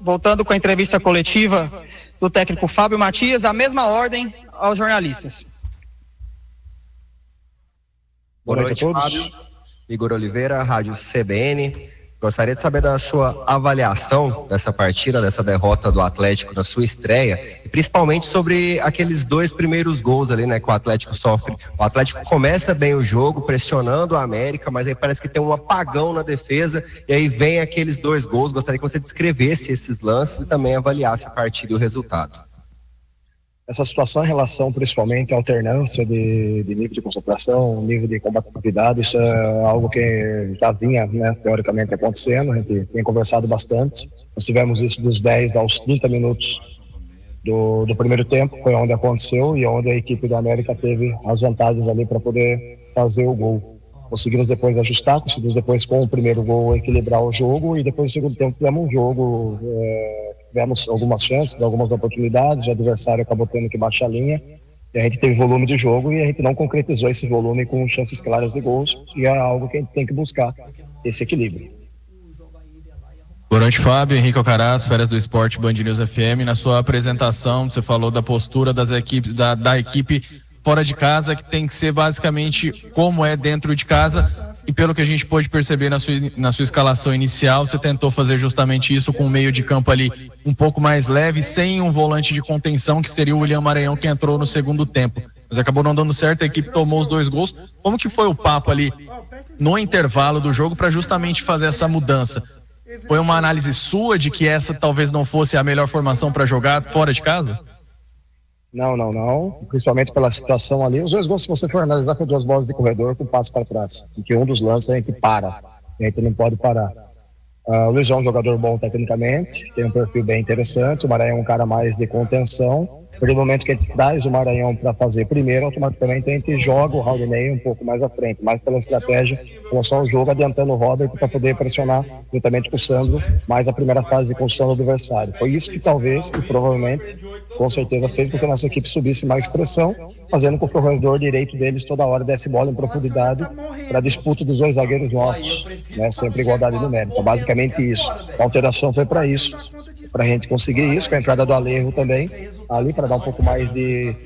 voltando com a entrevista coletiva do técnico Fábio Matias, a mesma ordem aos jornalistas. Boa noite, Fábio. Igor Oliveira, Rádio CBN. Gostaria de saber da sua avaliação dessa partida, dessa derrota do Atlético na sua estreia, e principalmente sobre aqueles 2 primeiros gols ali, né, que o Atlético sofre. O Atlético começa bem o jogo, pressionando a América, mas aí parece que tem um apagão na defesa, e aí vem aqueles 2 gols. Gostaria que você descrevesse esses lances e também avaliasse a partida e o resultado. Essa situação em relação principalmente à alternância de nível de concentração, nível de combatividade, isso é algo que já vinha, né, teoricamente acontecendo. A gente tem conversado bastante. Nós tivemos isso dos 10 aos 30 minutos do primeiro tempo, foi onde aconteceu e onde a equipe do América teve as vantagens ali para poder fazer o gol. Conseguimos depois ajustar, conseguimos depois com o primeiro gol equilibrar o jogo, e depois no segundo tempo tivemos um jogo, tivemos algumas chances, algumas oportunidades, o adversário acabou tendo que baixar a linha, e a gente teve volume de jogo e a gente não concretizou esse volume com chances claras de gols, e é algo que a gente tem que buscar, esse equilíbrio. Boa noite, Fábio. Henrique Alcaraz, Férias do Esporte, Band News FM. Na sua apresentação, você falou da postura das equipes, da equipe fora de casa, que tem que ser basicamente como é dentro de casa, e pelo que a gente pôde perceber na sua escalação inicial, você tentou fazer justamente isso com o meio de campo ali um pouco mais leve, sem um volante de contenção, que seria o William Maranhão, que entrou no segundo tempo. Mas acabou não dando certo, a equipe tomou os 2 gols. Como que foi o papo ali no intervalo do jogo para justamente fazer essa mudança? Foi uma análise sua de que essa talvez não fosse a melhor formação para jogar fora de casa? Não. Principalmente pela situação ali. Os 2 gols, se você for analisar, com 2 bolas de corredor com passo para trás. Em que um dos lances a gente para. A gente não pode parar. O Luiz é um jogador bom tecnicamente, tem um perfil bem interessante. O Maranhão é um cara mais de contenção. A partir do momento que a gente traz o Maranhão para fazer primeiro, automaticamente a gente joga o Raulney um pouco mais à frente, mais pela estratégia, em relação ao jogo, adiantando o Robert para poder pressionar juntamente com o Sandro, mais a primeira fase de construção do adversário. Foi isso que talvez, e provavelmente, com certeza fez com que a nossa equipe subisse mais pressão, fazendo com que o corredor direito deles toda hora desse bola em profundidade para a disputa dos 2 zagueiros nossos, né? Sempre igualdade numérica. Basicamente isso. A alteração foi para isso, para a gente conseguir isso, com a entrada do Alejo também, ali para dar um pouco mais de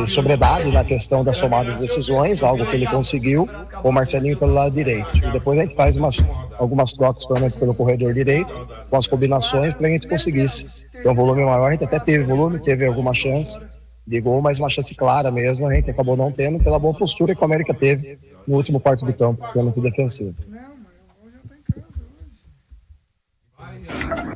sobriedade na questão das somadas decisões, algo que ele conseguiu, com o Marcelinho pelo lado direito. E depois a gente faz algumas trocas pelo corredor direito, com as combinações, para a gente conseguisse ter um volume maior. A gente até teve volume, teve alguma chance de gol, mas uma chance clara mesmo, a gente acabou não tendo, pela boa postura que o América teve no último quarto do campo, que é muito defensivo.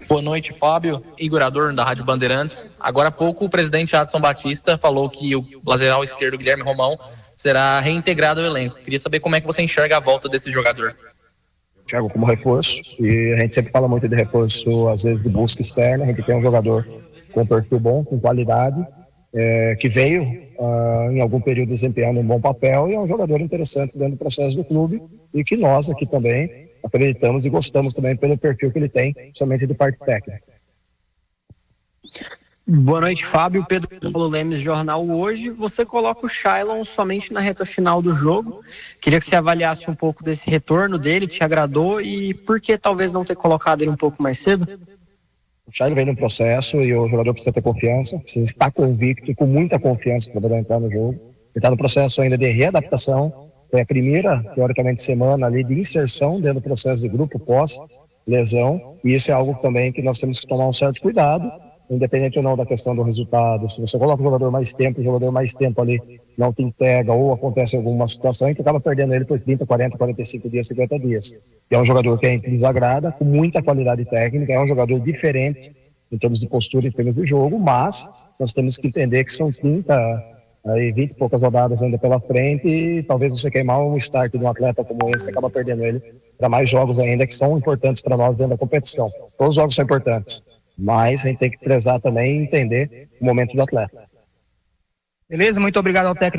Boa noite, Fábio. Igor Adorno, da Rádio Bandeirantes. Agora há pouco, o presidente Adson Batista falou que o lateral esquerdo, Guilherme Romão, será reintegrado ao elenco. Queria saber como é que você enxerga a volta desse jogador. Enxergo como reforço, e a gente sempre fala muito de reforço, às vezes de busca externa. A gente tem um jogador com perfil bom, com qualidade, que veio em algum período desempenhando um bom papel, e é um jogador interessante dentro do processo do clube, e que nós aqui também acreditamos e gostamos também pelo perfil que ele tem, principalmente de parte técnica. Boa noite, Fábio. Pedro Paulo Lemes, Jornal Hoje. Você coloca o Shailon somente na reta final do jogo. Queria que você avaliasse um pouco desse retorno dele, que te agradou, e por que talvez não ter colocado ele um pouco mais cedo? O Shailon vem no processo e o jogador precisa ter confiança, precisa estar convicto e com muita confiança para poder entrar no jogo. Ele está no processo ainda de readaptação. Foi a primeira, teoricamente, semana ali de inserção dentro do processo de grupo pós-lesão, e isso é algo também que nós temos que tomar um certo cuidado, independente ou não da questão do resultado. Se você coloca o jogador mais tempo ali não te entrega, ou acontece alguma situação, que acaba perdendo ele por 30, 40, 45 dias, 50 dias. E é um jogador que a gente nos agrada, com muita qualidade técnica, é um jogador diferente em termos de postura, em termos de jogo, mas nós temos que entender que são 20 e poucas rodadas ainda pela frente, e talvez você queimar um start de um atleta como esse, acaba perdendo ele para mais jogos ainda que são importantes para nós dentro da competição. Todos os jogos são importantes, mas a gente tem que prezar também e entender o momento do atleta. Beleza? Muito obrigado ao técnico